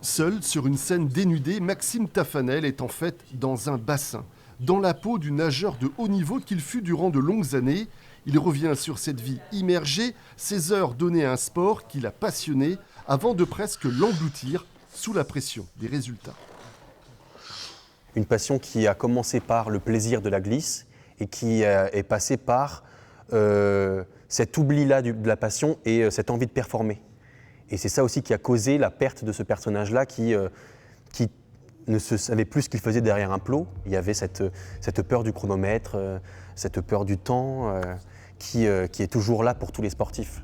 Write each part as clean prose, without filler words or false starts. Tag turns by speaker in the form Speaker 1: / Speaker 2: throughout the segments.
Speaker 1: Seul sur une scène dénudée, Maxime Tafanel est en fait dans un bassin, dans la peau du nageur de haut niveau qu'il fut durant de longues années. Il revient sur cette vie immergée, ces heures données à un sport qui l'a passionné, avant de presque l'engloutir sous la pression des résultats.
Speaker 2: Une passion qui a commencé par le plaisir de la glisse et qui est passée par cet oubli-là de la passion et cette envie de performer. Et c'est ça aussi qui a causé la perte de ce personnage-là qui ne se savait plus ce qu'il faisait derrière un plot. Il y avait cette peur du chronomètre, cette peur du temps qui est toujours là pour tous les sportifs.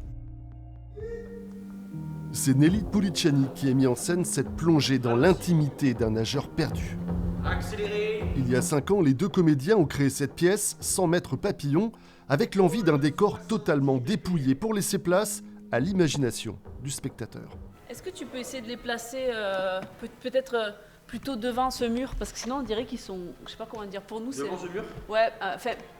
Speaker 1: C'est Nelly Puliciani qui a mis en scène cette plongée dans l'intimité d'un nageur perdu.
Speaker 3: Accélérez.
Speaker 1: Il y a 5 ans, les deux comédiens ont créé cette pièce, sans mettre papillon, avec l'envie d'un décor totalement dépouillé pour laisser place à l'imagination du spectateur.
Speaker 4: Est-ce que tu peux essayer de les placer peut-être plutôt devant ce mur? Parce que sinon on dirait qu'ils sont, je sais pas comment dire, pour nous c'est...
Speaker 3: Devant ce mur?
Speaker 4: Ouais,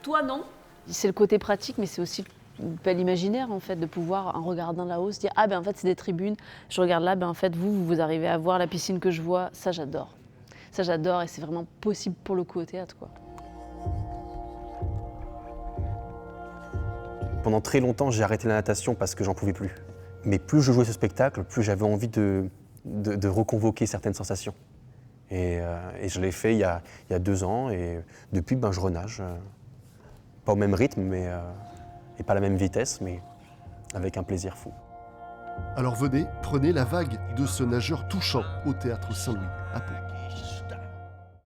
Speaker 4: toi non. C'est le côté pratique, mais c'est aussi une belle imaginaire en fait, de pouvoir en regardant là-haut se dire ah ben en fait c'est des tribunes, je regarde là, ben en fait vous arrivez à voir la piscine que je vois, ça j'adore. Ça j'adore et c'est vraiment possible pour le coup au théâtre quoi.
Speaker 2: Pendant très longtemps, j'ai arrêté la natation parce que j'en pouvais plus. Mais plus je jouais ce spectacle, plus j'avais envie de reconvoquer certaines sensations. Et je l'ai fait il y a 2 ans et depuis, je renage. Pas au même rythme et pas à la même vitesse, mais avec un plaisir fou.
Speaker 1: Alors venez, prenez la vague de ce nageur touchant au Théâtre Saint-Louis à Pau.